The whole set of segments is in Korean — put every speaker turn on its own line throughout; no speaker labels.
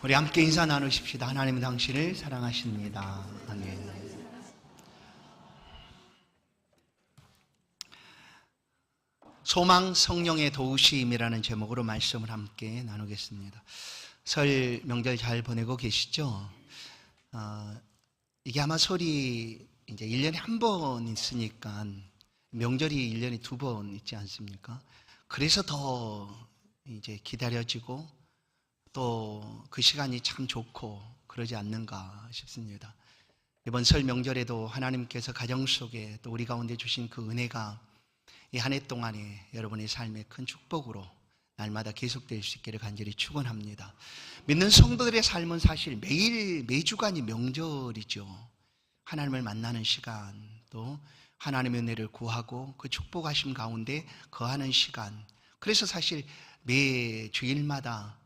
우리 함께 인사 나누십시다. 하나님은 당신을 사랑하십니다. 아멘. 소망 성령의 도우심이라는 제목으로 말씀을 함께 나누겠습니다. 설 명절 잘 보내고 계시죠? 이게 아마 설이 이제 1년에 한 번 있으니까 명절이 1년에 2번 있지 않습니까? 그래서 더 이제 기다려지고 또 그 시간이 참 좋고 그러지 않는가 싶습니다. 이번 설 명절에도 하나님께서 가정 속에 또 우리 가운데 주신 그 은혜가 이 한 해 동안에 여러분의 삶의 큰 축복으로 날마다 계속될 수 있기를 간절히 축원합니다. 믿는 성도들의 삶은 사실 매주간이 명절이죠. 하나님을 만나는 시간, 또 하나님의 은혜를 구하고 그 축복하심 가운데 거하는 시간. 그래서 사실 매 주일마다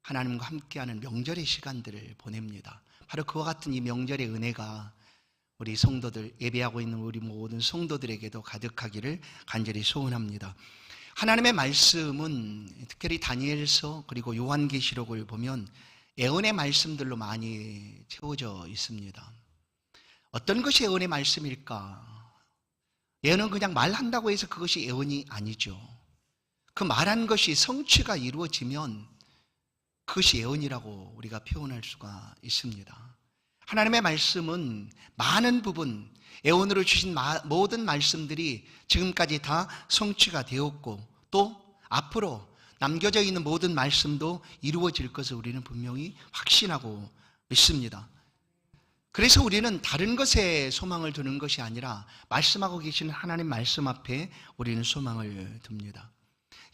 하나님과 함께하는 명절의 시간들을 보냅니다. 바로 그와 같은 이 명절의 은혜가 우리 성도들, 예배하고 있는 우리 모든 성도들에게도 가득하기를 간절히 소원합니다. 하나님의 말씀은 특별히 다니엘서 그리고 요한계시록을 보면 예언의 말씀들로 많이 채워져 있습니다. 어떤 것이 예언의 말씀일까? 예언은 그냥 말한다고 해서 그것이 예언이 아니죠. 그 말한 것이 성취가 이루어지면 그것이 예언이라고 우리가 표현할 수가 있습니다. 하나님의 말씀은 많은 부분, 예언으로 주신 모든 말씀들이 지금까지 다 성취가 되었고 또 앞으로 남겨져 있는 모든 말씀도 이루어질 것을 우리는 분명히 확신하고 믿습니다. 그래서 우리는 다른 것에 소망을 두는 것이 아니라 말씀하고 계시는 하나님 말씀 앞에 우리는 소망을 둡니다.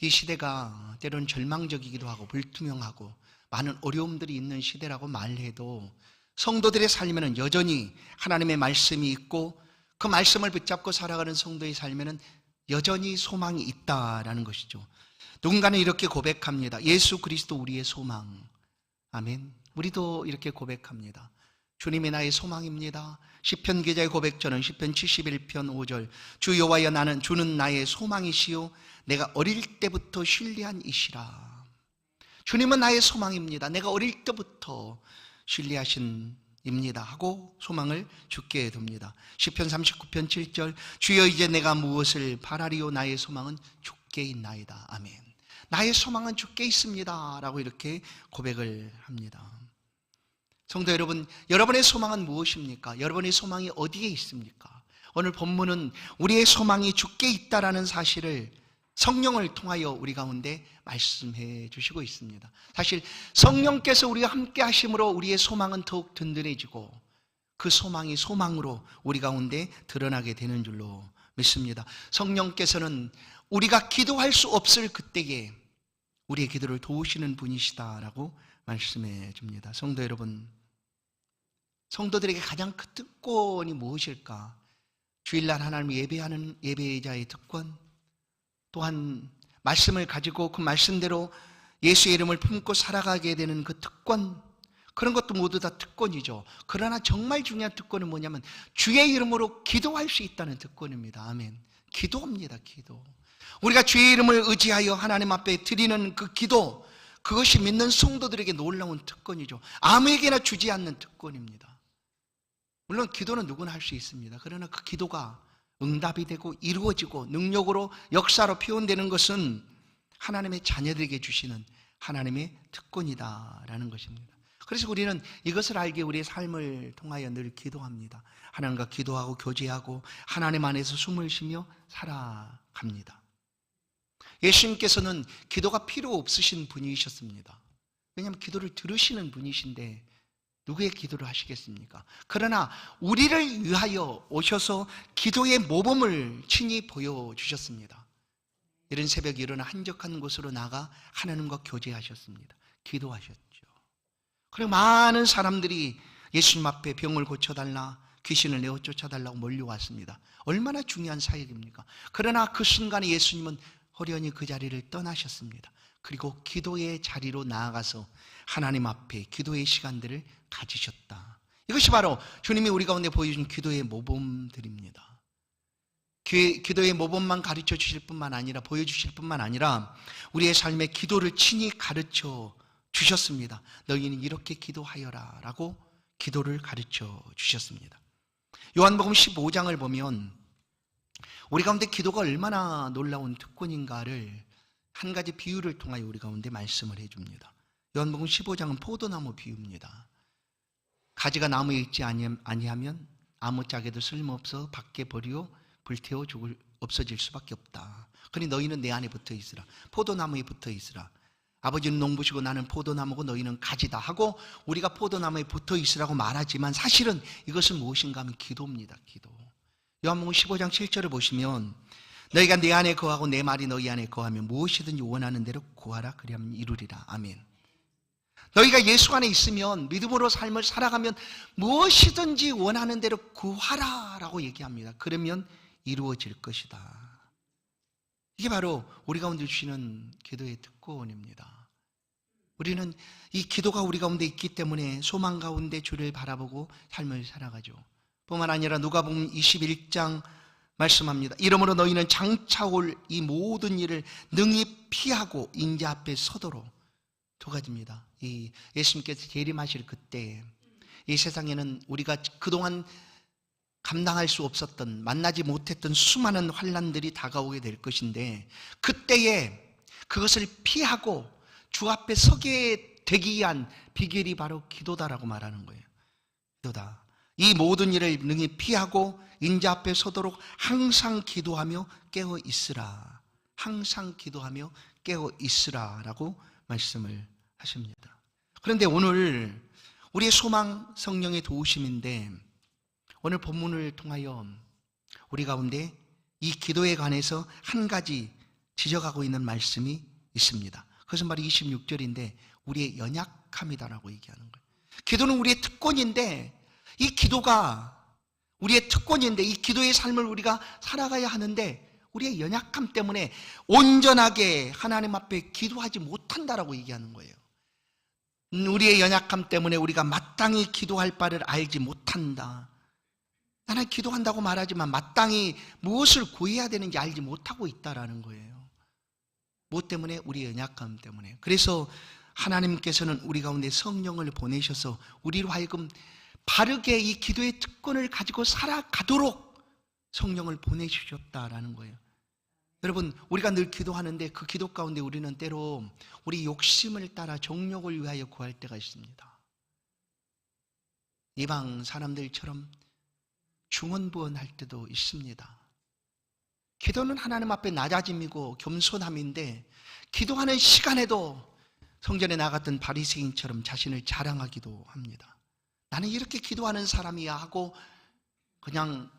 이 시대가 때로는 절망적이기도 하고 불투명하고 많은 어려움들이 있는 시대라고 말해도 성도들의 삶에는 여전히 하나님의 말씀이 있고 그 말씀을 붙잡고 살아가는 성도의 삶에는 여전히 소망이 있다라는 것이죠. 누군가는 이렇게 고백합니다. 예수 그리스도 우리의 소망. 아멘. 우리도 이렇게 고백합니다. 주님이 나의 소망입니다. 시편 기자의 고백처럼 시편 71편 5절 주 여호와여 나는 주는 나의 소망이시요 내가 어릴 때부터 신뢰한 이시라. 주님은 나의 소망입니다. 내가 어릴 때부터 신뢰하신 입니다 하고 소망을 주께 둡니다. 시편 39편 7절 주여 이제 내가 무엇을 바라리요 나의 소망은 주께 있나이다. 아멘. 나의 소망은 주께 있습니다 라고 이렇게 고백을 합니다. 성도 여러분, 여러분의 소망은 무엇입니까? 여러분의 소망이 어디에 있습니까? 오늘 본문은 우리의 소망이 주께 있다라는 사실을 성령을 통하여 우리 가운데 말씀해 주시고 있습니다. 사실 성령께서 우리와 함께 하심으로 우리의 소망은 더욱 든든해지고 그 소망이 소망으로 우리 가운데 드러나게 되는 줄로 믿습니다. 성령께서는 우리가 기도할 수 없을 그때에 우리의 기도를 도우시는 분이시다라고 말씀해 줍니다. 성도 여러분, 성도들에게 가장 큰 특권이 무엇일까? 주일날 하나님을 예배하는 예배자의 특권, 또한 말씀을 가지고 그 말씀대로 예수의 이름을 품고 살아가게 되는 그 특권, 그런 것도 모두 다 특권이죠. 그러나 정말 중요한 특권은 뭐냐면 주의 이름으로 기도할 수 있다는 특권입니다. 아멘. 기도입니다. 기도. 우리가 주의 이름을 의지하여 하나님 앞에 드리는 그 기도, 그것이 믿는 성도들에게 놀라운 특권이죠. 아무에게나 주지 않는 특권입니다. 물론 기도는 누구나 할 수 있습니다. 그러나 그 기도가 응답이 되고 이루어지고 능력으로 역사로 표현되는 것은 하나님의 자녀들에게 주시는 하나님의 특권이다라는 것입니다. 그래서 우리는 이것을 알기에 우리의 삶을 통하여 늘 기도합니다. 하나님과 기도하고 교제하고 하나님 안에서 숨을 쉬며 살아갑니다. 예수님께서는 기도가 필요 없으신 분이셨습니다. 왜냐하면 기도를 들으시는 분이신데 누구의 기도를 하시겠습니까? 그러나 우리를 위하여 오셔서 기도의 모범을 친히 보여주셨습니다. 이른 새벽에 일어나 한적한 곳으로 나가 하나님과 교제하셨습니다. 기도하셨죠. 그리고 많은 사람들이 예수님 앞에 병을 고쳐달라, 귀신을 내어 쫓아달라고 몰려왔습니다. 얼마나 중요한 사역입니까? 그러나 그 순간에 예수님은 호련히 그 자리를 떠나셨습니다. 그리고 기도의 자리로 나아가서 하나님 앞에 기도의 시간들을 가지셨다. 이것이 바로 주님이 우리 가운데 보여준 기도의 모범들입니다. 기도의 모범만 가르쳐 주실 뿐만 아니라 보여주실 뿐만 아니라 우리의 삶에 기도를 친히 가르쳐 주셨습니다. 너희는 이렇게 기도하여라 라고 기도를 가르쳐 주셨습니다. 요한복음 15장을 보면 우리 가운데 기도가 얼마나 놀라운 특권인가를 한 가지 비유를 통하여 우리 가운데 말씀을 해줍니다. 요한복음 15장은 포도나무 비유입니다. 가지가 나무에 있지 아니하면 아무 짝에도 쓸모없어 밖에 버리고 불태워 없어질 수밖에 없다. 그러니 너희는 내 안에 붙어 있으라. 포도나무에 붙어 있으라. 아버지는 농부시고 나는 포도나무고 너희는 가지다 하고 우리가 포도나무에 붙어 있으라고 말하지만 사실은 이것은 무엇인가 하면 기도입니다. 기도. 요한복음 15장 7절을 보시면 너희가 내 안에 거하고 내 말이 너희 안에 거하면 무엇이든지 원하는 대로 구하라 그리하면 이루리라. 아멘. 너희가 예수 안에 있으면 믿음으로 삶을 살아가면 무엇이든지 원하는 대로 구하라 라고 얘기합니다. 그러면 이루어질 것이다. 이게 바로 우리 가운데 주시는 기도의 특권입니다. 우리는 이 기도가 우리 가운데 있기 때문에 소망 가운데 주를 바라보고 삶을 살아가죠. 뿐만 아니라 누가복음 21장 말씀합니다. 이러므로 너희는 장차 올 이 모든 일을 능히 피하고 인자 앞에 서도록. 두 가지입니다. 이 예수님께서 재림하실 그때 이 세상에는 우리가 그동안 감당할 수 없었던, 만나지 못했던 수많은 환난들이 다가오게 될 것인데 그때에 그것을 피하고 주 앞에 서게 되기 위한 비결이 바로 기도다라고 말하는 거예요. 기도다. 이 모든 일을 능히 피하고 인자 앞에 서도록 항상 기도하며 깨어 있으라. 항상 기도하며 깨어 있으라 라고 말씀을 하십니다. 그런데 오늘 우리의 소망 성령의 도우심인데 오늘 본문을 통하여 우리 가운데 이 기도에 관해서 한 가지 지적하고 있는 말씀이 있습니다. 그것은 바로 26절인데 우리의 연약함이다라고 얘기하는 거예요. 기도는 우리의 특권인데 이 기도가 우리의 특권인데 이 기도의 삶을 우리가 살아가야 하는데 우리의 연약함 때문에 온전하게 하나님 앞에 기도하지 못한다라고 얘기하는 거예요. 우리의 연약함 때문에 우리가 마땅히 기도할 바를 알지 못한다. 나는 기도한다고 말하지만 마땅히 무엇을 구해야 되는지 알지 못하고 있다라는 거예요. 무엇 때문에? 우리의 연약함 때문에. 그래서 하나님께서는 우리 가운데 성령을 보내셔서 우리로 하여금 바르게 이 기도의 특권을 가지고 살아가도록 성령을 보내주셨다라는 거예요. 여러분, 우리가 늘 기도하는데 그 기도 가운데 우리는 때로 우리 욕심을 따라 정욕을 위하여 구할 때가 있습니다. 이방 사람들처럼 중언부언할 때도 있습니다. 기도는 하나님 앞에 낮아짐이고 겸손함인데 기도하는 시간에도 성전에 나갔던 바리새인처럼 자신을 자랑하기도 합니다. 나는 이렇게 기도하는 사람이야 하고 그냥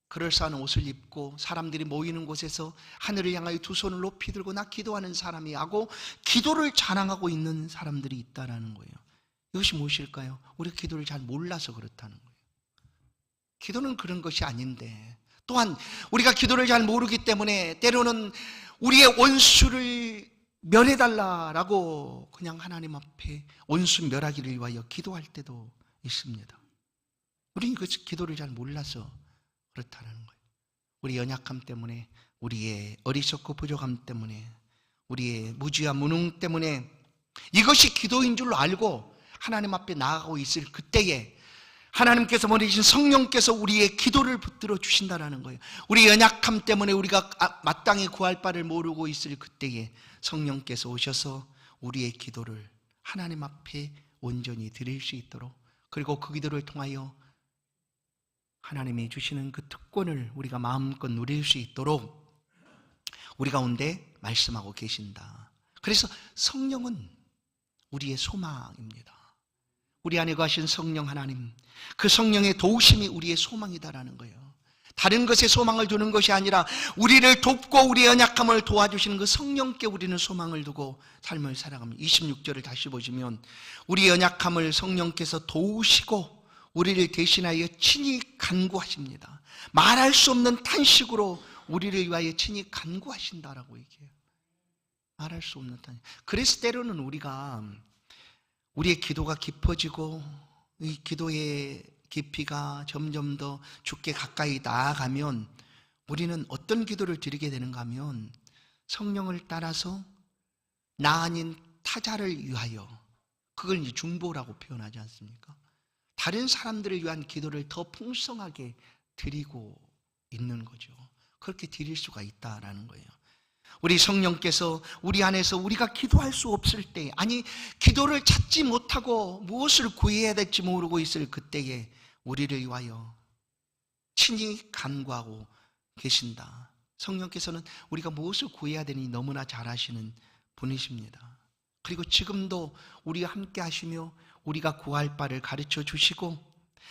그럴싸한 옷을 입고 사람들이 모이는 곳에서 하늘을 향하여 두 손을 높이 들고 나 기도하는 사람이야 하고 기도를 자랑하고 있는 사람들이 있다는 거예요. 이것이 무엇일까요? 우리가 기도를 잘 몰라서 그렇다는 거예요. 기도는 그런 것이 아닌데 또한 우리가 기도를 잘 모르기 때문에 때로는 우리의 원수를 멸해달라라고 그냥 하나님 앞에 원수 멸하기를 위하여 기도할 때도 있습니다. 우리는 그 기도를 잘 몰라서 그렇다는 거예요. 우리 연약함 때문에, 우리의 어리석고 부족함 때문에, 우리의 무지와 무능 때문에 이것이 기도인 줄 알고 하나님 앞에 나아가고 있을 그때에 하나님께서 보내신 성령께서 우리의 기도를 붙들어 주신다는 거예요. 우리 연약함 때문에 우리가 마땅히 구할 바를 모르고 있을 그때에 성령께서 오셔서 우리의 기도를 하나님 앞에 온전히 드릴 수 있도록, 그리고 그 기도를 통하여 하나님이 주시는 그 특권을 우리가 마음껏 누릴 수 있도록 우리 가운데 말씀하고 계신다. 그래서 성령은 우리의 소망입니다. 우리 안에 거하신 성령 하나님, 그 성령의 도우심이 우리의 소망이다라는 거예요. 다른 것에 소망을 두는 것이 아니라 우리를 돕고 우리의 연약함을 도와주시는 그 성령께 우리는 소망을 두고 삶을 살아갑니다. 26절을 다시 보시면 우리 연약함을 성령께서 도우시고 우리를 대신하여 친히 간구하십니다. 말할 수 없는 탄식으로 우리를 위하여 친히 간구하신다라고 얘기해요. 말할 수 없는 탄식. 그래서 때로는 우리의 기도가 깊어지고 이 기도의 깊이가 점점 더 주께 가까이 나아가면 우리는 어떤 기도를 드리게 되는가 하면 성령을 따라서 나 아닌 타자를 위하여 그걸 이제 중보라고 표현하지 않습니까? 다른 사람들을 위한 기도를 더 풍성하게 드리고 있는 거죠. 그렇게 드릴 수가 있다라는 거예요. 우리 성령께서 우리 안에서 우리가 기도할 수 없을 때, 아니 기도를 찾지 못하고 무엇을 구해야 될지 모르고 있을 그때에 우리를 위하여 친히 간구하고 계신다. 성령께서는 우리가 무엇을 구해야 되니 너무나 잘 아시는 분이십니다. 그리고 지금도 우리와 함께 하시며 우리가 구할 바를 가르쳐 주시고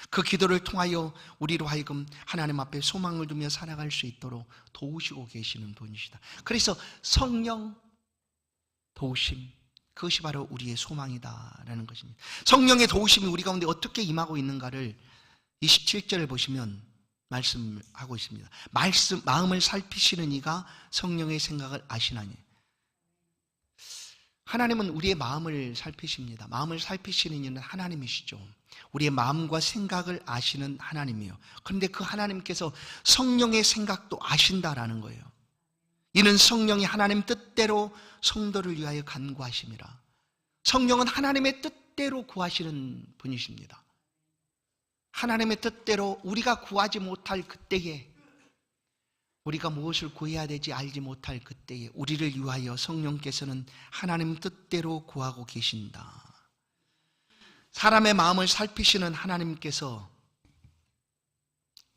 그 기도를 통하여 우리로 하여금 하나님 앞에 소망을 두며 살아갈 수 있도록 도우시고 계시는 분이시다. 그래서 성령 도우심, 그것이 바로 우리의 소망이다라는 것입니다. 성령의 도우심이 우리 가운데 어떻게 임하고 있는가를 27절을 보시면 말씀하고 있습니다. 마음을 살피시는 이가 성령의 생각을 아시나니. 하나님은 우리의 마음을 살피십니다. 마음을 살피시는 이는 하나님이시죠. 우리의 마음과 생각을 아시는 하나님이요. 그런데 그 하나님께서 성령의 생각도 아신다라는 거예요. 이는 성령이 하나님 뜻대로 성도를 위하여 간구하심이라. 성령은 하나님의 뜻대로 구하시는 분이십니다. 하나님의 뜻대로 우리가 구하지 못할 그때에, 우리가 무엇을 구해야 되지 알지 못할 그때에 우리를 위하여 성령께서는 하나님 뜻대로 구하고 계신다. 사람의 마음을 살피시는 하나님께서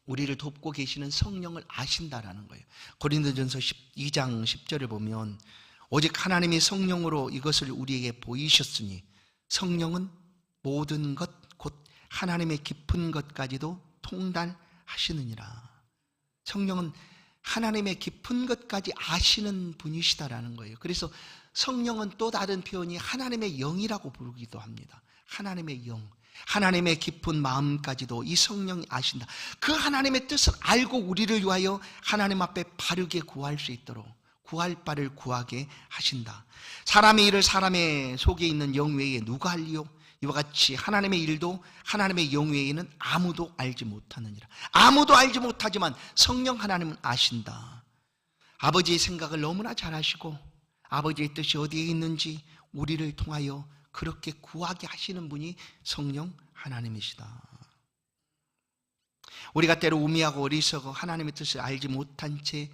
우리를 돕고 계시는 성령을 아신다라는 거예요. 고린도전서 2장 10절을 보면 오직 하나님이 성령으로 이것을 우리에게 보이셨으니 성령은 모든 것 곧 하나님의 깊은 것까지도 통달하시느니라. 성령은 하나님의 깊은 것까지 아시는 분이시다라는 거예요. 그래서 성령은 또 다른 표현이 하나님의 영이라고 부르기도 합니다. 하나님의 영, 하나님의 깊은 마음까지도 이 성령이 아신다. 그 하나님의 뜻을 알고 우리를 위하여 하나님 앞에 바르게 구할 수 있도록 구할 바를 구하게 하신다. 사람의 일을 사람의 속에 있는 영 외에 누가 알리요? 이와 같이 하나님의 일도 하나님의 영 외에는 아무도 알지 못하느니라. 아무도 알지 못하지만 성령 하나님은 아신다. 아버지의 생각을 너무나 잘 아시고 아버지의 뜻이 어디에 있는지 우리를 통하여 그렇게 구하게 하시는 분이 성령 하나님이시다. 우리가 때로 우미하고 어리석어 하나님의 뜻을 알지 못한 채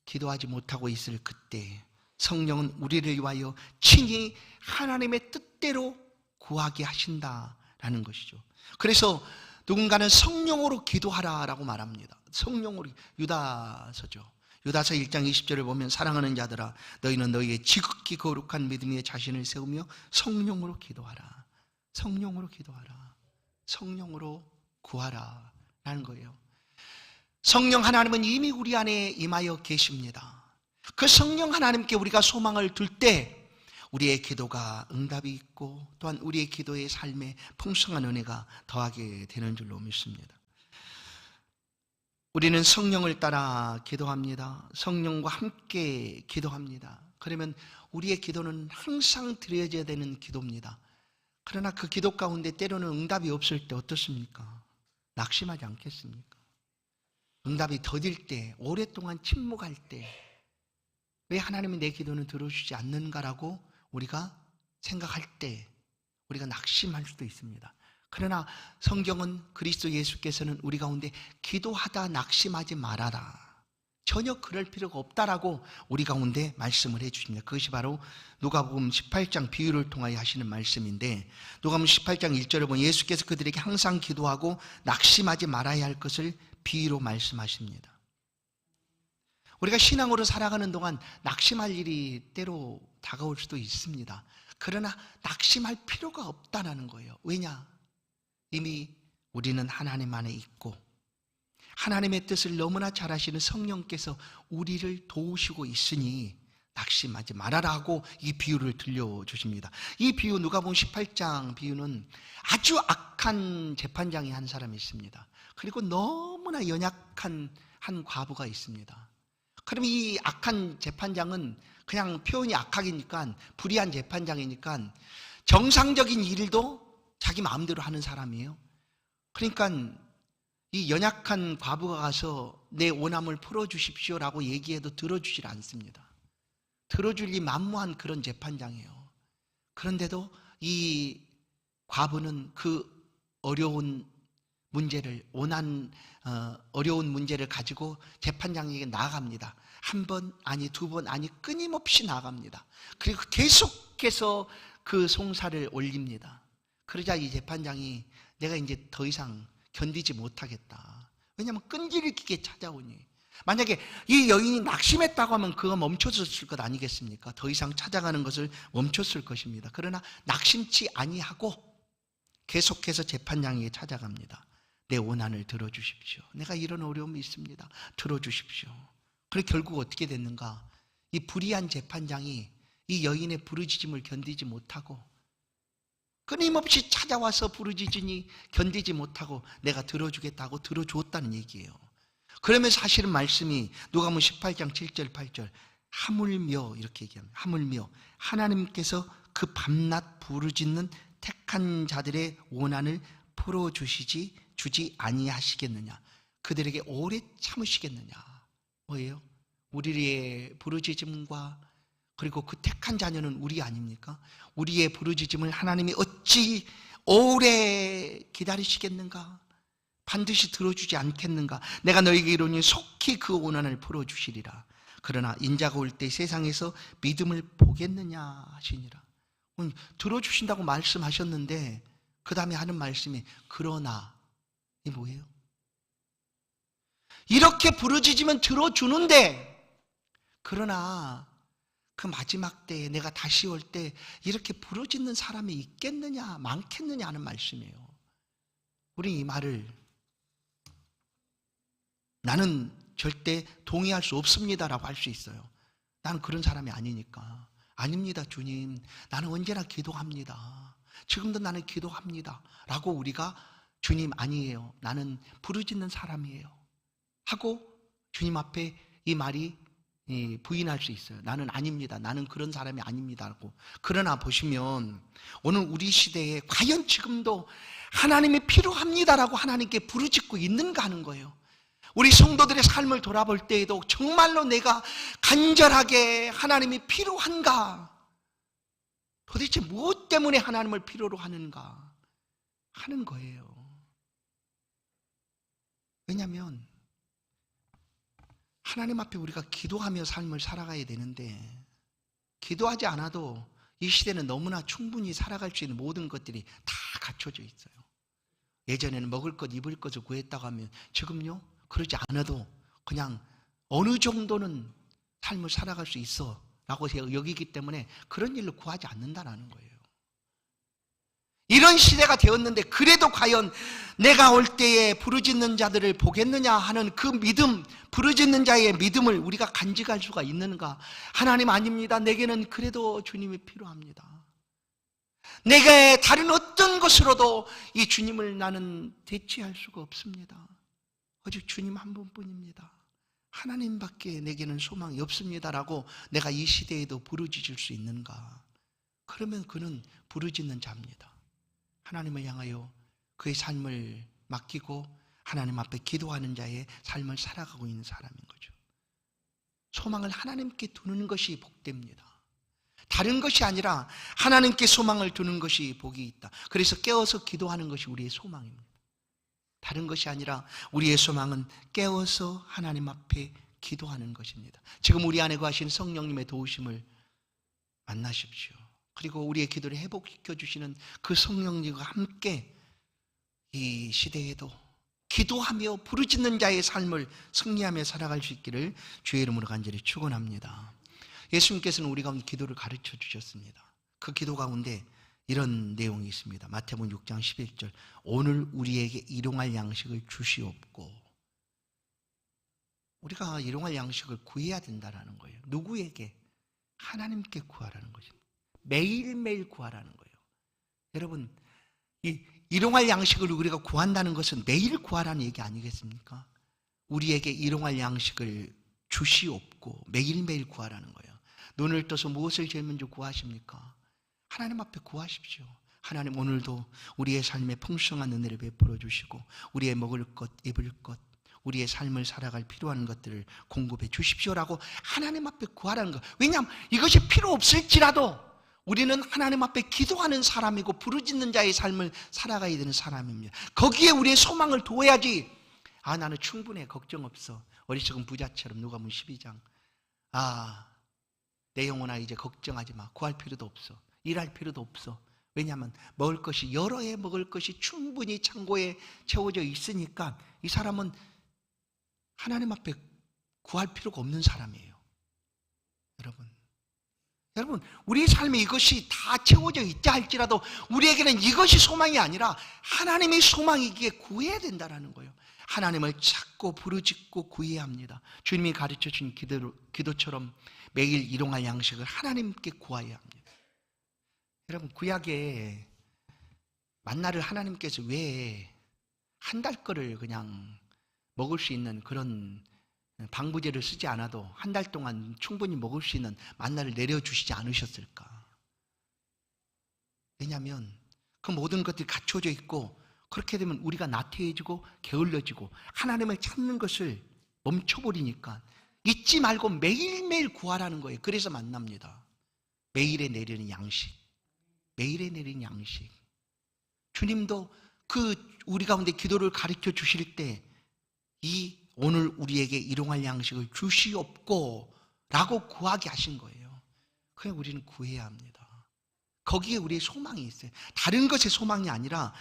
기도하지 못하고 있을 그때 성령은 우리를 위하여 친히 하나님의 뜻대로 구하게 하신다라는 것이죠. 그래서 누군가는 성령으로 기도하라라고 말합니다. 성령으로. 유다서죠. 유다서 1장 20절을 보면 사랑하는 자들아 너희는 너희의 지극히 거룩한 믿음에 자신을 세우며 성령으로 기도하라. 성령으로 기도하라. 성령으로 구하라 라는 거예요. 성령 하나님은 이미 우리 안에 임하여 계십니다. 그 성령 하나님께 우리가 소망을 둘 때 우리의 기도가 응답이 있고 또한 우리의 기도의 삶에 풍성한 은혜가 더하게 되는 줄로 믿습니다. 우리는 성령을 따라 기도합니다. 성령과 함께 기도합니다. 그러면 우리의 기도는 항상 드려져야 되는 기도입니다. 그러나 그 기도 가운데 때로는 응답이 없을 때 어떻습니까? 낙심하지 않겠습니까? 응답이 더딜 때, 오랫동안 침묵할 때 왜 하나님이 내 기도는 들어주지 않는가라고 우리가 생각할 때 우리가 낙심할 수도 있습니다. 그러나 성경은 그리스도 예수께서는 우리 가운데 기도하다 낙심하지 말아라. 전혀 그럴 필요가 없다라고 우리 가운데 말씀을 해주십니다. 그것이 바로 누가복음 18장 비유를 통하여 하시는 말씀인데 누가복음 18장 1절을 보면 예수께서 그들에게 항상 기도하고 낙심하지 말아야 할 것을 비유로 말씀하십니다. 우리가 신앙으로 살아가는 동안 낙심할 일이 때로 다가올 수도 있습니다. 그러나 낙심할 필요가 없다는 거예요. 왜냐? 이미 우리는 하나님 안에 있고 하나님의 뜻을 너무나 잘 아시는 성령께서 우리를 도우시고 있으니 낙심하지 말아라 고 이 비유를 들려주십니다. 이 비유 누가복음 18장 비유는 아주 악한 재판장이 한 사람이 있습니다. 그리고 너무나 연약한 한 과부가 있습니다. 그럼 이 악한 재판장은 그냥 표현이 악하니까 불의한 재판장이니까 정상적인 일도 자기 마음대로 하는 사람이에요. 그러니까 이 연약한 과부가 가서 내 원함을 풀어주십시오라고 얘기해도 들어주질 않습니다. 들어줄 리 만무한 그런 재판장이에요. 그런데도 이 과부는 그 어려운 문제를 어려운 문제를 가지고 재판장에게 나아갑니다. 한 번 아니 두 번 아니 끊임없이 나아갑니다. 그리고 계속해서 그 송사를 올립니다. 그러자 이 재판장이 내가 이제 더 이상 견디지 못하겠다. 왜냐하면 끈질기게 찾아오니. 만약에 이 여인이 낙심했다고 하면 그거 멈춰졌을 것 아니겠습니까? 더 이상 찾아가는 것을 멈췄을 것입니다. 그러나 낙심치 아니하고 계속해서 재판장에게 찾아갑니다. 내 원한을 들어주십시오. 내가 이런 어려움이 있습니다. 들어주십시오. 그래 결국 어떻게 됐는가? 이 불의한 재판장이 이 여인의 부르짖음을 견디지 못하고 끊임없이 찾아와서 부르짖으니 견디지 못하고 내가 들어주겠다고 들어주었다는 얘기예요. 그러면 사실은 말씀이 누가복음 18장 7절 8절 하물며 이렇게 얘기합니다. 하물며 하나님께서 그 밤낮 부르짖는 택한 자들의 원한을 주지 아니하시겠느냐. 그들에게 오래 참으시겠느냐. 뭐예요? 우리의 부르짖음과 그리고 그 택한 자녀는 우리 아닙니까? 우리의 부르짖음을 하나님이 어찌 오래 기다리시겠는가? 반드시 들어주지 않겠는가? 내가 너에게 이르노니 속히 그 원한을 풀어주시리라. 그러나 인자가 올 때 세상에서 믿음을 보겠느냐 하시니라. 들어주신다고 말씀하셨는데 그 다음에 하는 말씀이 그러나 이 뭐예요? 이렇게 부르짖으면 들어주는데 그러나 그 마지막 때에 내가 다시 올 때 이렇게 부르짖는 사람이 있겠느냐 많겠느냐 하는 말씀이에요. 우리 이 말을 나는 절대 동의할 수 없습니다라고 할 수 있어요. 나는 그런 사람이 아니니까. 아닙니다 주님, 나는 언제나 기도합니다. 지금도 나는 기도합니다 라고 우리가 주님 아니에요, 나는 부르짖는 사람이에요 하고 주님 앞에 이 말이 부인할 수 있어요. 나는 아닙니다, 나는 그런 사람이 아닙니다 라고. 그러나 보시면 오늘 우리 시대에 과연 지금도 하나님이 필요합니다라고 하나님께 부르짖고 있는가 하는 거예요. 우리 성도들의 삶을 돌아볼 때에도 정말로 내가 간절하게 하나님이 필요한가? 도대체 무엇 때문에 하나님을 필요로 하는가? 하는 거예요. 왜냐하면 하나님 앞에 우리가 기도하며 삶을 살아가야 되는데 기도하지 않아도 이 시대는 너무나 충분히 살아갈 수 있는 모든 것들이 다 갖춰져 있어요. 예전에는 먹을 것 입을 것을 구했다고 하면 지금요 그러지 않아도 그냥 어느 정도는 삶을 살아갈 수 있어 라고 여기기 때문에 그런 일을 구하지 않는다는 거예요. 이런 시대가 되었는데 그래도 과연 내가 올 때에 부르짖는 자들을 보겠느냐 하는 그 믿음, 부르짖는 자의 믿음을 우리가 간직할 수가 있는가? 하나님 아닙니다, 내게는 그래도 주님이 필요합니다. 내가 다른 어떤 것으로도 이 주님을 나는 대체할 수가 없습니다. 오직 주님 한 분뿐입니다. 하나님밖에 내게는 소망이 없습니다라고 내가 이 시대에도 부르짖을 수 있는가? 그러면 그는 부르짖는 자입니다. 하나님을 향하여 그의 삶을 맡기고 하나님 앞에 기도하는 자의 삶을 살아가고 있는 사람인 거죠. 소망을 하나님께 두는 것이 복됩니다. 다른 것이 아니라 하나님께 소망을 두는 것이 복이 있다. 그래서 깨어서 기도하는 것이 우리의 소망입니다. 다른 것이 아니라 우리의 소망은 깨어서 하나님 앞에 기도하는 것입니다. 지금 우리 안에 거하신 성령님의 도우심을 만나십시오. 그리고 우리의 기도를 회복시켜 주시는 그 성령님과 함께 이 시대에도 기도하며 부르짖는 자의 삶을 승리하며 살아갈 수 있기를 주의 이름으로 간절히 축원합니다. 예수님께서는 우리 가운데 기도를 가르쳐 주셨습니다. 그 기도 가운데 이런 내용이 있습니다. 마태복음 6장 11절 오늘 우리에게 일용할 양식을 주시옵고. 우리가 일용할 양식을 구해야 된다는 거예요. 누구에게? 하나님께 구하라는 것입니다. 매일매일 구하라는 거예요. 여러분, 이 일용할 양식을 우리가 구한다는 것은 매일 구하라는 얘기 아니겠습니까? 우리에게 일용할 양식을 주시옵고 매일매일 구하라는 거예요. 눈을 떠서 무엇을 제일 먼저 구하십니까? 하나님 앞에 구하십시오. 하나님 오늘도 우리의 삶에 풍성한 은혜를 베풀어 주시고 우리의 먹을 것, 입을 것, 우리의 삶을 살아갈 필요한 것들을 공급해 주십시오라고 하나님 앞에 구하라는 거. 왜냐하면 이것이 필요 없을지라도 우리는 하나님 앞에 기도하는 사람이고 부르짖는 자의 삶을 살아가야 되는 사람입니다. 거기에 우리의 소망을 두어야지. 나는 충분해, 걱정 없어. 어리석은 부자처럼 누가복음 12장 내 영혼아 이제 걱정하지 마. 구할 필요도 없어. 일할 필요도 없어. 왜냐하면 먹을 것이 여러 해 먹을 것이 충분히 창고에 채워져 있으니까 이 사람은 하나님 앞에 구할 필요가 없는 사람이에요. 여러분 우리의 삶에 이것이 다 채워져 있다 할지라도 우리에게는 이것이 소망이 아니라 하나님의 소망이기에 구해야 된다는 거예요. 하나님을 찾고 부르짖고 구해야 합니다. 주님이 가르쳐준 기도처럼 매일 일용할 양식을 하나님께 구해야 합니다. 여러분 구약에 만나를 하나님께서 왜 한 달 거를 그냥 먹을 수 있는 그런 방부제를 쓰지 않아도 한 달 동안 충분히 먹을 수 있는 만나를 내려주시지 않으셨을까? 왜냐하면 그 모든 것들이 갖춰져 있고 그렇게 되면 우리가 나태해지고 게을러지고 하나님을 찾는 것을 멈춰버리니까 잊지 말고 매일매일 구하라는 거예요. 그래서 만납니다. 매일에 내리는 양식, 매일에 내리는 양식. 주님도 우리 가운데 기도를 가르쳐 주실 때 오늘 우리에게 일용할 양식을 주시옵고 라고 구하게 하신 거예요. 그냥 우리는 구해야 합니다. 거기에 우리의 소망이 있어요. 다른 것에 소망이 아니라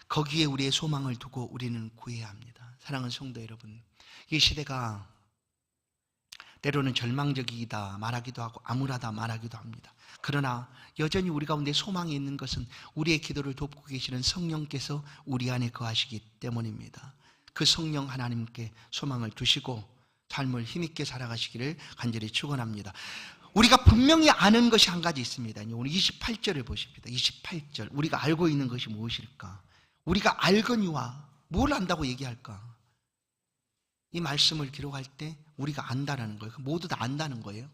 거기에 우리의 소망을 두고 우리는 구해야 합니다. 사랑하는 성도 여러분, 이 시대가 때로는 절망적이다 말하기도 하고 암울하다 말하기도 합니다. 그러나 여전히 우리 가운데 소망이 있는 것은 우리의 기도를 돕고 계시는 성령께서 우리 안에 거하시기 때문입니다. 그 성령 하나님께 소망을 두시고 삶을 힘있게 살아가시기를 간절히 축원합니다. 우리가 분명히 아는 것이 한 가지 있습니다. 오늘 28절을 보십니다. 28절 우리가 알고 있는 것이 무엇일까? 우리가 알거니와 뭘 안다고 얘기할까? 이 말씀을 기록할 때 우리가 안다라는 거예요. 모두 다 안다는 거예요.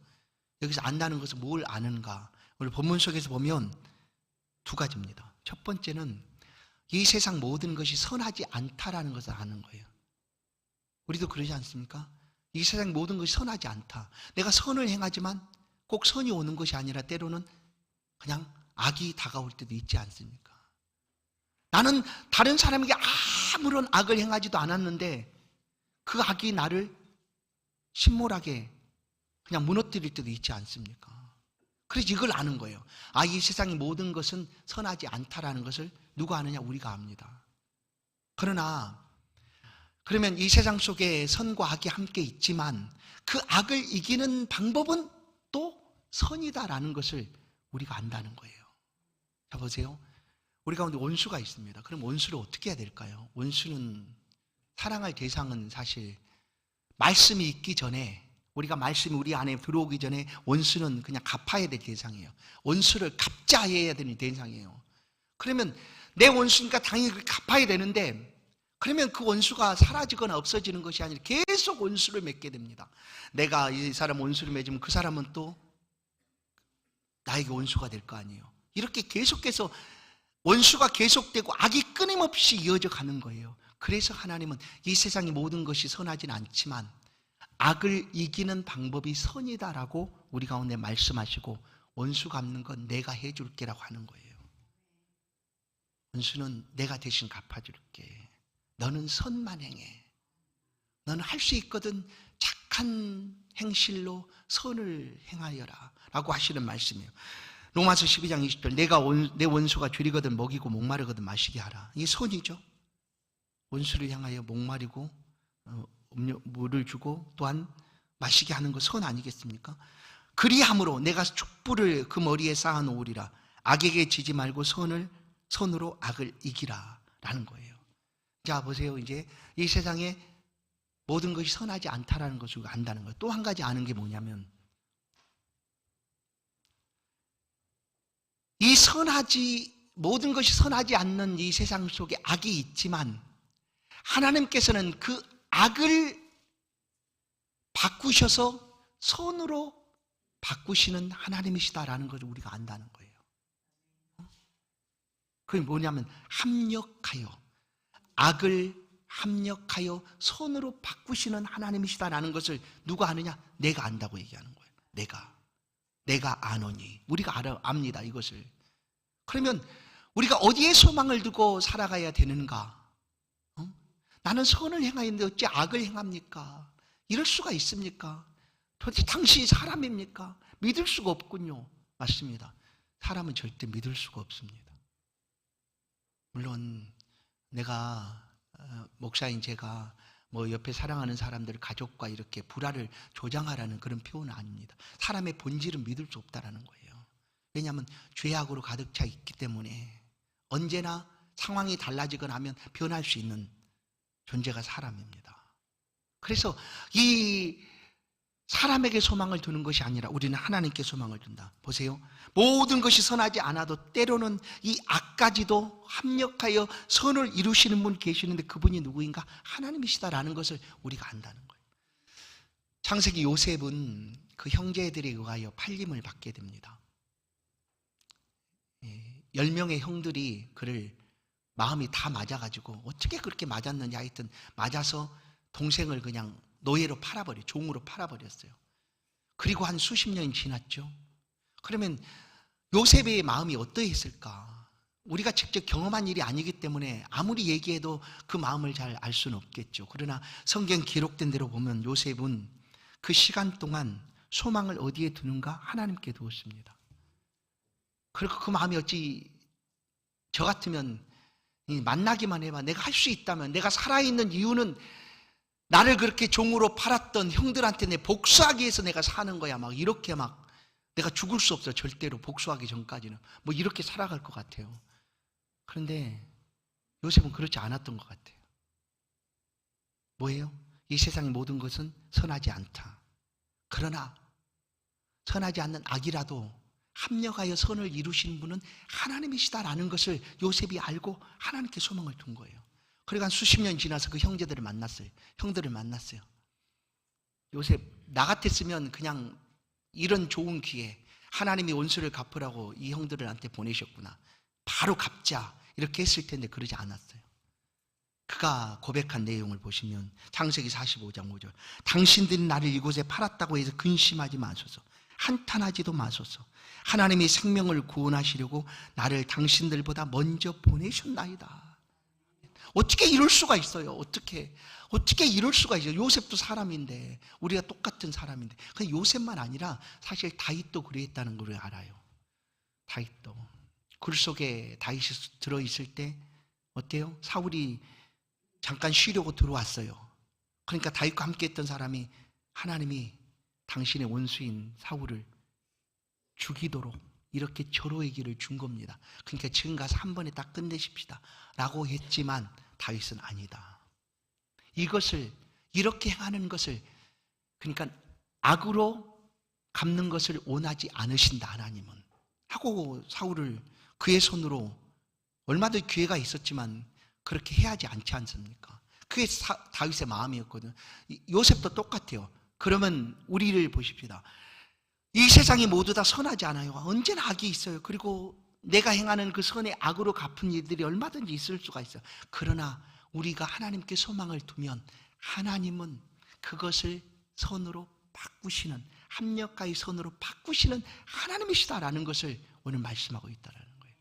여기서 안다는 것은 뭘 아는가? 오늘 본문 속에서 보면 두 가지입니다. 첫 번째는 이 세상 모든 것이 선하지 않다라는 것을 아는 거예요. 우리도 그러지 않습니까? 이 세상 모든 것이 선하지 않다. 내가 선을 행하지만 꼭 선이 오는 것이 아니라 때로는 그냥 악이 다가올 때도 있지 않습니까? 나는 다른 사람에게 아무런 악을 행하지도 않았는데 그 악이 나를 신몰하게 그냥 무너뜨릴 때도 있지 않습니까? 그래서 이걸 아는 거예요. 이 세상의 모든 것은 선하지 않다라는 것을 누가 아느냐? 우리가 압니다. 그러면 이 세상 속에 선과 악이 함께 있지만 그 악을 이기는 방법은 또 선이다라는 것을 우리가 안다는 거예요. 자 보세요. 우리 가운데 원수가 있습니다. 그럼 원수를 어떻게 해야 될까요? 원수는 사랑할 대상은 사실 말씀이 있기 전에 우리가 말씀이 우리 안에 들어오기 전에 원수는 그냥 갚아야 될 대상이에요. 원수를 갚자해야 되는 대상이에요. 그러면 내 원수니까 당연히 갚아야 되는데 그러면 그 원수가 사라지거나 없어지는 것이 아니라 계속 원수를 맺게 됩니다. 내가 이 사람 원수를 맺으면 그 사람은 또 나에게 원수가 될 거 아니에요. 이렇게 계속해서 원수가 계속되고 악이 끊임없이 이어져 가는 거예요. 그래서 하나님은 이 세상의 모든 것이 선하진 않지만 악을 이기는 방법이 선이다라고 우리 가운데 말씀하시고 원수 갚는 건 내가 해줄게라고 하는 거예요. 원수는 내가 대신 갚아줄게. 너는 선만 행해. 너는 할 수 있거든. 착한 행실로 선을 행하여라 라고 하시는 말씀이에요. 로마서 12장 20절 내 원수가 줄이거든 먹이고 목마르거든 마시게 하라. 이게 선이죠. 원수를 향하여 목마르고 물을 주고 또한 마시게 하는 거 선 아니겠습니까? 그리함으로 내가 촛불을 그 머리에 쌓아 놓으리라. 악에게 지지 말고 선으로 악을 이기라 라는 거예요. 자 보세요. 이제 이 세상에 모든 것이 선하지 않다라는 것을 안다는 거예요. 또 한 가지 아는 게 뭐냐면 모든 것이 선하지 않는 이 세상 속에 악이 있지만 하나님께서는 그 악을 바꾸셔서 선으로 바꾸시는 하나님이시다라는 것을 우리가 안다는 거예요. 그게 뭐냐면 악을 합력하여 선으로 바꾸시는 하나님이시다라는 것을 누가 아느냐? 내가 안다고 얘기하는 거예요. 내가 아노니. 우리가 압니다, 이것을. 그러면 우리가 어디에 소망을 두고 살아가야 되는가? 나는 선을 행하였는데 어찌 악을 행합니까? 이럴 수가 있습니까? 도대체 당신이 사람입니까? 믿을 수가 없군요. 맞습니다. 사람은 절대 믿을 수가 없습니다. 물론 내가 목사인 제가 뭐 옆에 사랑하는 사람들 가족과 이렇게 불화를 조장하라는 그런 표현은 아닙니다. 사람의 본질은 믿을 수 없다라는 거예요. 왜냐하면 죄악으로 가득 차 있기 때문에 언제나 상황이 달라지거나 하면 변할 수 있는 존재가 사람입니다. 그래서 이 사람에게 소망을 두는 것이 아니라 우리는 하나님께 소망을 둔다. 보세요. 모든 것이 선하지 않아도 때로는 이 악까지도 합력하여 선을 이루시는 분 계시는데 그분이 누구인가? 하나님이시다라는 것을 우리가 안다는 거예요. 창세기 요셉은 그 형제들에 의하여 팔림을 받게 됩니다. 10명의 형들이 그를 마음이 다 맞아가지고 어떻게 그렇게 맞았느냐 하여튼 맞아서 동생을 그냥 노예로 종으로 팔아버렸어요. 그리고 한 수십 년이 지났죠. 그러면 요셉의 마음이 어떠했을까? 우리가 직접 경험한 일이 아니기 때문에 아무리 얘기해도 그 마음을 잘 알 수는 없겠죠. 그러나 성경 기록된 대로 보면 요셉은 그 시간 동안 소망을 어디에 두는가? 하나님께 두었습니다. 그리고 그 마음이 어찌 저 같으면 만나기만 해봐. 내가 할 수 있다면, 내가 살아있는 이유는 나를 그렇게 종으로 팔았던 형들한테 내 복수하기 위해서 내가 사는 거야. 막 이렇게 막 내가 죽을 수 없어. 절대로 복수하기 전까지는. 뭐 이렇게 살아갈 것 같아요. 그런데 요셉은 그렇지 않았던 것 같아요. 뭐예요? 이 세상의 모든 것은 선하지 않다. 그러나 선하지 않는 악이라도 합력하여 선을 이루시는 분은 하나님이시다라는 것을 요셉이 알고 하나님께 소망을 둔 거예요. 그러니까 수십 년 지나서 그 형제들을 만났어요. 형들을 만났어요. 요셉, 나 같았으면 그냥 이런 좋은 기회, 하나님이 원수를 갚으라고 이 형들한테 보내셨구나. 바로 갚자. 이렇게 했을 텐데 그러지 않았어요. 그가 고백한 내용을 보시면 창세기 45장 5절. 당신들이 나를 이곳에 팔았다고 해서 근심하지 마소서. 한탄하지도 마소서. 하나님이 생명을 구원하시려고 나를 당신들보다 먼저 보내셨나이다. 어떻게 이럴 수가 있어요? 어떻게 이럴 수가 있어요? 요셉도 사람인데, 우리가 똑같은 사람인데. 근데 요셉만 아니라 사실 다윗도 그랬다는 걸 알아요. 다윗도 굴 속에 다윗이 들어있을 때 어때요? 사울이 잠깐 쉬려고 들어왔어요. 그러니까 다윗과 함께 했던 사람이 하나님이 당신의 원수인 사울을 죽이도록 이렇게 절호의 길을 준 겁니다. 그러니까 지금 가서 한 번에 딱 끝내십시다 라고 했지만 다윗은 아니다. 이것을 이렇게 행하는 것을, 그러니까 악으로 갚는 것을 원하지 않으신다 하나님은 하고 사울을 그의 손으로 얼마든지 기회가 있었지만 그렇게 해야지 않지 않습니까? 그게 다윗의 마음이었거든. 요셉도 똑같아요. 그러면 우리를 보십시다. 이 세상이 모두 다 선하지 않아요. 언제나 악이 있어요. 그리고 내가 행하는 그 선의 악으로 갚은 일들이 얼마든지 있을 수가 있어요. 그러나 우리가 하나님께 소망을 두면 하나님은 그것을 선으로 바꾸시는, 합력가의 선으로 바꾸시는 하나님이시다라는 것을 오늘 말씀하고 있다는 거예요.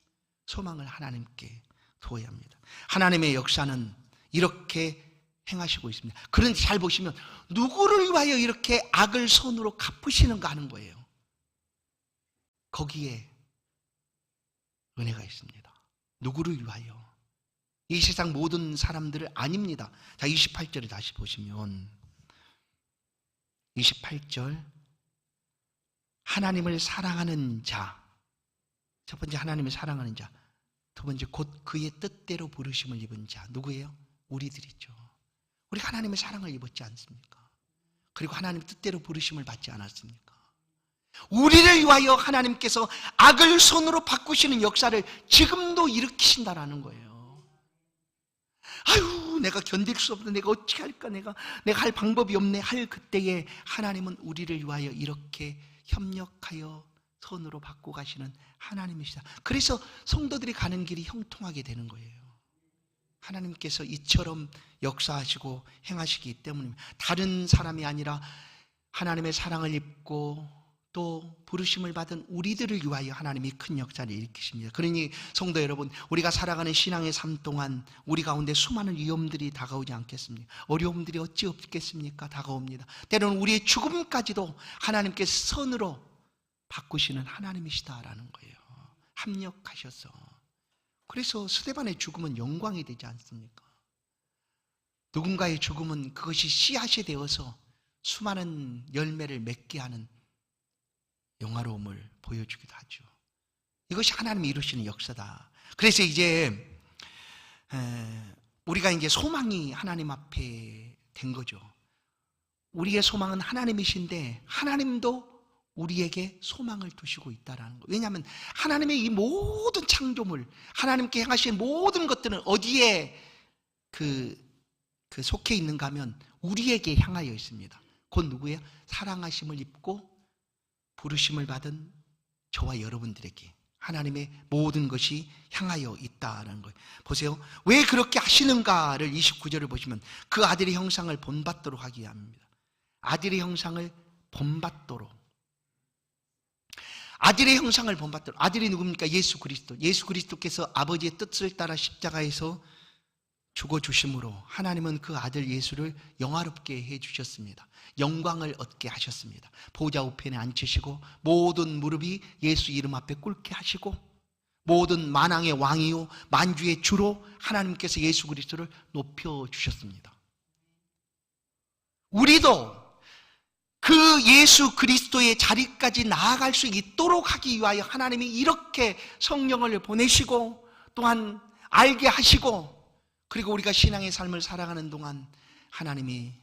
소망을 하나님께 두어야 합니다. 하나님의 역사는 이렇게 행하시고 있습니다. 그런데 잘 보시면 누구를 위하여 이렇게 악을 선으로 갚으시는가 하는 거예요. 거기에 은혜가 있습니다. 누구를 위하여? 이 세상 모든 사람들을 아닙니다. 자, 28절에 다시 보시면 28절, 하나님을 사랑하는 자. 첫 번째 하나님을 사랑하는 자. 두 번째 곧 그의 뜻대로 부르심을 입은 자. 누구예요? 우리들이죠. 우리 하나님의 사랑을 입었지 않습니까? 그리고 하나님 뜻대로 부르심을 받지 않았습니까? 우리를 위하여 하나님께서 악을 선으로 바꾸시는 역사를 지금도 일으키신다라는 거예요. 아유, 내가 견딜 수 없는데 내가 어떻게 할까? 내가 할 방법이 없네 할 그때에 하나님은 우리를 위하여 이렇게 협력하여 선으로 바꿔 가시는 하나님이시다. 그래서 성도들이 가는 길이 형통하게 되는 거예요. 하나님께서 이처럼 역사하시고 행하시기 때문입니다. 다른 사람이 아니라 하나님의 사랑을 입고 또 부르심을 받은 우리들을 위하여 하나님이 큰 역사를 일으키십니다. 그러니 성도 여러분, 우리가 살아가는 신앙의 삶 동안 우리 가운데 수많은 위험들이 다가오지 않겠습니까? 어려움들이 어찌 없겠습니까? 다가옵니다. 때로는 우리의 죽음까지도 하나님께서 선으로 바꾸시는 하나님이시다라는 거예요. 합력하셔서. 그래서 스데반의 죽음은 영광이 되지 않습니까? 누군가의 죽음은 그것이 씨앗이 되어서 수많은 열매를 맺게 하는 영화로움을 보여주기도 하죠. 이것이 하나님이 이루시는 역사다. 그래서 이제 우리가 이제 소망이 하나님 앞에 된 거죠. 우리의 소망은 하나님이신데 하나님도 우리에게 소망을 두시고 있다는 거예요. 왜냐하면 하나님의 이 모든 창조물, 하나님께 행하신 모든 것들은 어디에 속해 있는가 하면 우리에게 향하여 있습니다. 곧 누구예요? 사랑하심을 입고 부르심을 받은 저와 여러분들에게 하나님의 모든 것이 향하여 있다는 거예요. 보세요. 왜 그렇게 하시는가를 29절을 보시면 그 아들의 형상을 본받도록 하기 위함입니다. 아들의 형상을 본받도록. 아들의 형상을 본받도록. 아들이 누굽니까? 예수 그리스도. 예수 그리스도께서 아버지의 뜻을 따라 십자가에서 죽어주심으로 하나님은 그 아들 예수를 영화롭게 해주셨습니다. 영광을 얻게 하셨습니다. 보좌 우편에 앉히시고 모든 무릎이 예수 이름 앞에 꿇게 하시고 모든 만왕의 왕이요 만주의 주로 하나님께서 예수 그리스도를 높여주셨습니다. 우리도 그 예수 그리스도의 자리까지 나아갈 수 있도록 하기 위하여 하나님이 이렇게 성령을 보내시고 또한 알게 하시고 그리고 우리가 신앙의 삶을 살아가는 동안 하나님이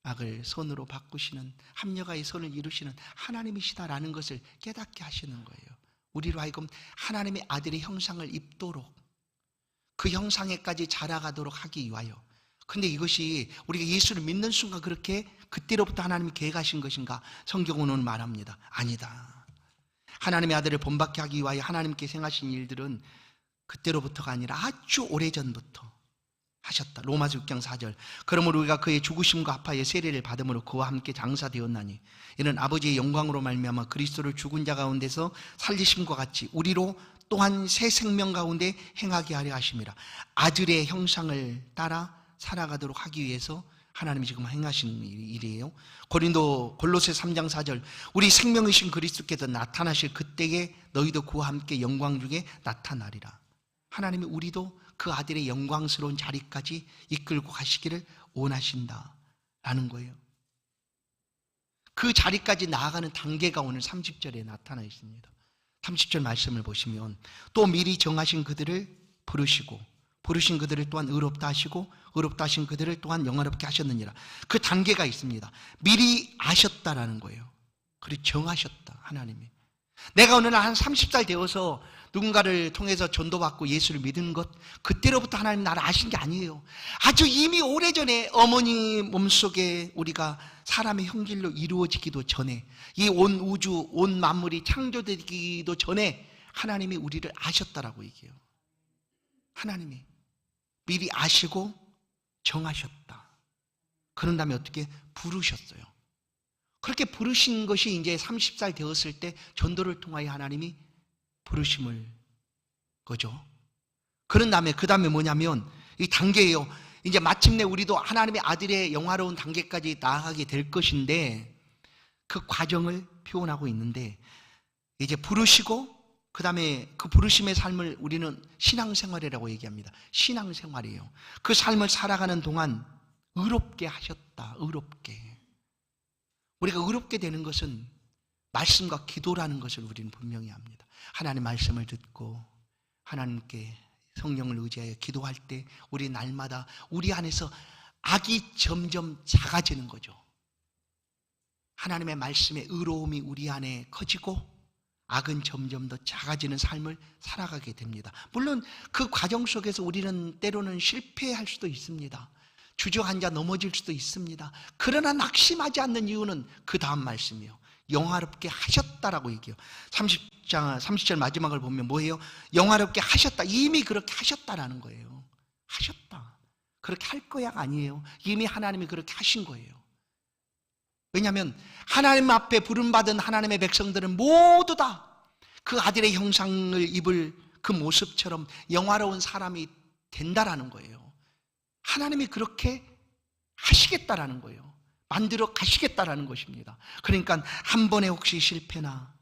악을 선으로 바꾸시는 합력하여 선을 이루시는 하나님이시다라는 것을 깨닫게 하시는 거예요. 우리로 하여금 하나님의 아들의 형상을 입도록 그 형상에까지 자라가도록 하기 위하여. 근데 이것이 우리가 예수를 믿는 순간 그렇게 그때로부터 하나님이 계획하신 것인가? 성경은 말합니다. 아니다. 하나님의 아들을 본받게 하기 위하여 하나님께 행하신 일들은 그때로부터가 아니라 아주 오래전부터 하셨다. 로마서 6장 4절. 그러므로 우리가 그의 죽으심과 합하여 세례를 받음으로 그와 함께 장사되었나니 이는 아버지의 영광으로 말미암아 그리스도를 죽은 자 가운데서 살리심과 같이 우리로 또한 새 생명 가운데 행하게 하려 하심이라. 아들의 형상을 따라 살아가도록 하기 위해서 하나님이 지금 행하신 일이에요. 골로새 3장 4절. 우리 생명이신 그리스도께서 나타나실 그때에 너희도 그와 함께 영광 중에 나타나리라. 하나님이 우리도 그 아들의 영광스러운 자리까지 이끌고 가시기를 원하신다라는 거예요. 그 자리까지 나아가는 단계가 오늘 30절에 나타나 있습니다. 30절 말씀을 보시면 또 미리 정하신 그들을 부르시고 부르신 그들을 또한 의롭다 하시고 의롭다 하신 그들을 또한 영화롭게 하셨느니라. 그 단계가 있습니다. 미리 아셨다라는 거예요. 그리고 정하셨다 하나님이. 내가 어느 날 한 30살 되어서 누군가를 통해서 전도받고 예수를 믿은 것, 그때로부터 하나님 나를 아신 게 아니에요. 아주 이미 오래전에 어머니 몸속에 우리가 사람의 형질로 이루어지기도 전에, 이 온 우주, 온 만물이 창조되기도 전에 하나님이 우리를 아셨다라고 얘기해요. 하나님이 미리 아시고 정하셨다. 그런 다음에 어떻게 부르셨어요. 그렇게 부르신 것이 이제 30살 되었을 때 전도를 통하여 하나님이 부르심을 거죠. 그런 다음에 그 다음에 뭐냐면 이 단계예요. 이제 마침내 우리도 하나님의 아들의 영화로운 단계까지 나아가게 될 것인데 그 과정을 표현하고 있는데 이제 부르시고 그 다음에 그 부르심의 삶을 우리는 신앙생활이라고 얘기합니다. 신앙생활이에요. 그 삶을 살아가는 동안 의롭게 하셨다. 의롭게. 우리가 의롭게 되는 것은 말씀과 기도라는 것을 우리는 분명히 합니다. 하나님 말씀을 듣고 하나님께 성령을 의지하여 기도할 때 우리 날마다 우리 안에서 악이 점점 작아지는 거죠. 하나님의 말씀의 의로움이 우리 안에 커지고 악은 점점 더 작아지는 삶을 살아가게 됩니다. 물론 그 과정 속에서 우리는 때로는 실패할 수도 있습니다. 주저앉아 넘어질 수도 있습니다. 그러나 낙심하지 않는 이유는 그 다음 말씀이에요. 영화롭게 하셨다라고 얘기해요. 30절 마지막을 보면 뭐예요? 영화롭게 하셨다. 이미 그렇게 하셨다라는 거예요. 하셨다. 그렇게 할 거야가 아니에요. 이미 하나님이 그렇게 하신 거예요. 왜냐하면 하나님 앞에 부름받은 하나님의 백성들은 모두 다 그 아들의 형상을 입을 그 모습처럼 영화로운 사람이 된다라는 거예요. 하나님이 그렇게 하시겠다라는 거예요. 만들어 가시겠다라는 것입니다. 그러니까 한 번에 혹시 실패나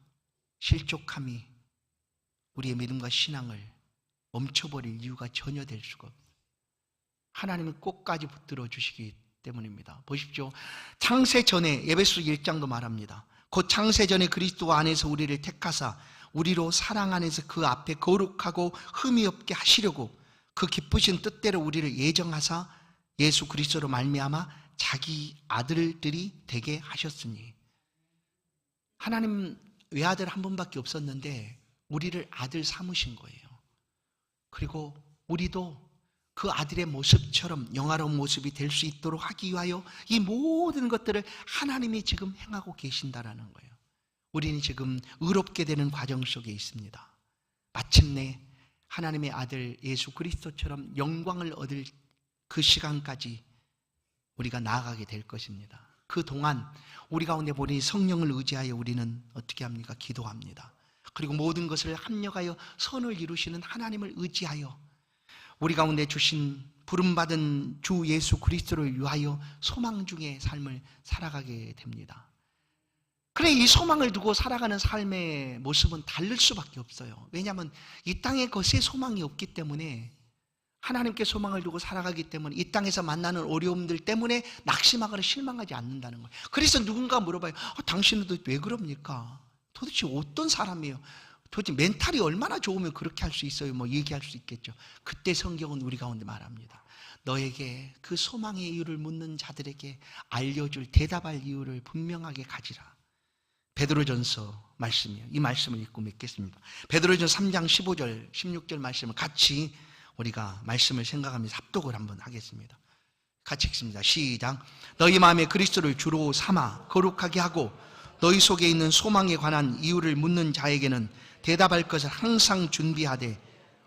실족함이 우리의 믿음과 신앙을 멈춰버릴 이유가 전혀 될 수가 없어요. 하나님은 꼭까지 붙들어 주시기 때문입니다. 보십시오. 창세 전에 에베소 1장도 말합니다. 곧 창세 전에 그리스도 안에서 우리를 택하사 우리로 사랑 안에서 그 앞에 거룩하고 흠이 없게 하시려고 그 기쁘신 뜻대로 우리를 예정하사 예수 그리스도로 말미암아 자기 아들들이 되게 하셨으니. 하나님 외아들 한 분밖에 없었는데 우리를 아들 삼으신 거예요. 그리고 우리도 그 아들의 모습처럼 영화로운 모습이 될 수 있도록 하기 위하여 이 모든 것들을 하나님이 지금 행하고 계신다라는 거예요. 우리는 지금 의롭게 되는 과정 속에 있습니다. 마침내 하나님의 아들 예수 그리스도처럼 영광을 얻을 그 시간까지 우리가 나아가게 될 것입니다. 그 동안 우리 가운데 보니 성령을 의지하여 우리는 어떻게 합니까? 기도합니다. 그리고 모든 것을 합력하여 선을 이루시는 하나님을 의지하여 우리 가운데 주신 부름받은 주 예수 그리스도를 위하여 소망 중의 삶을 살아가게 됩니다. 그래, 이 소망을 두고 살아가는 삶의 모습은 다를 수밖에 없어요. 왜냐하면 이 땅에 것에 소망이 없기 때문에, 하나님께 소망을 두고 살아가기 때문에 이 땅에서 만나는 어려움들 때문에 낙심하거나 실망하지 않는다는 거예요. 그래서 누군가 물어봐요. 당신은 왜 그럽니까? 도대체 어떤 사람이에요? 도대체 멘탈이 얼마나 좋으면 그렇게 할 수 있어요? 뭐 얘기할 수 있겠죠. 그때 성경은 우리 가운데 말합니다. 너에게 그 소망의 이유를 묻는 자들에게 알려줄, 대답할 이유를 분명하게 가지라. 베드로전서 말씀이에요. 이 말씀을 읽고 맺겠습니다. 베드로전서 3장 15절 16절 말씀을 같이 우리가 말씀을 생각하면서 합독을 한번 하겠습니다. 같이 읽습니다. 시작. 너희 마음에 그리스도를 주로 삼아 거룩하게 하고 너희 속에 있는 소망에 관한 이유를 묻는 자에게는 대답할 것을 항상 준비하되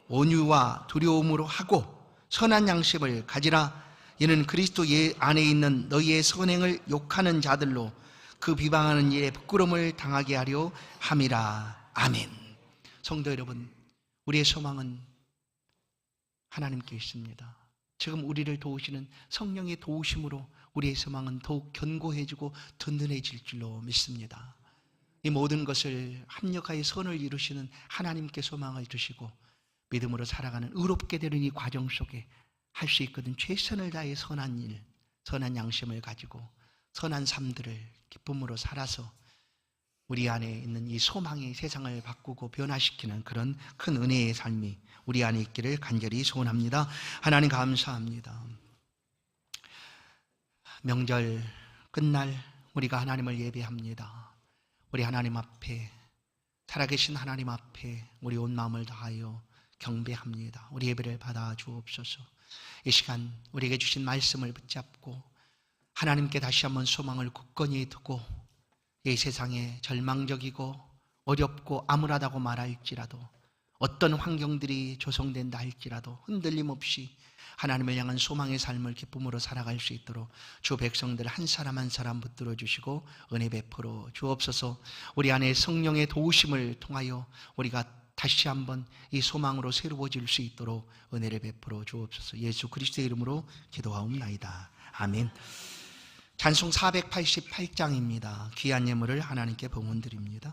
온유와 두려움으로 하고 선한 양심을 가지라. 이는 그리스도 안에 있는 너희의 선행을 욕하는 자들로 그 비방하는 일에 부끄러움을 당하게 하려 함이라. 아멘. 성도 여러분, 우리의 소망은 하나님께 있습니다. 지금 우리를 도우시는 성령의 도우심으로 우리의 소망은 더욱 견고해지고 든든해질 줄로 믿습니다. 이 모든 것을 합력하여 선을 이루시는 하나님께 소망을 주시고 믿음으로 살아가는 의롭게 되는 이 과정 속에 할 수 있거든 최선을 다해 선한 일, 선한 양심을 가지고 선한 삶들을 기쁨으로 살아서 우리 안에 있는 이 소망이 세상을 바꾸고 변화시키는 그런 큰 은혜의 삶이 우리 안에 있기를 간절히 소원합니다. 하나님 감사합니다. 명절 끝날 우리가 하나님을 예배합니다. 우리 하나님 앞에, 살아계신 하나님 앞에 우리 온 마음을 다하여 경배합니다. 우리 예배를 받아 주옵소서. 이 시간 우리에게 주신 말씀을 붙잡고 하나님께 다시 한번 소망을 굳건히 두고 이 세상에 절망적이고 어렵고 암울하다고 말할지라도, 어떤 환경들이 조성된다 할지라도 흔들림 없이 하나님을 향한 소망의 삶을 기쁨으로 살아갈 수 있도록 주 백성들 한 사람 한 사람 붙들어 주시고 은혜 베풀어 주옵소서. 우리 안에 성령의 도우심을 통하여 우리가 다시 한번 이 소망으로 새로워질 수 있도록 은혜를 베풀어 주옵소서. 예수 그리스도의 이름으로 기도하옵나이다. 아멘. 찬송 488장입니다. 귀한 예물을 하나님께 봉헌드립니다.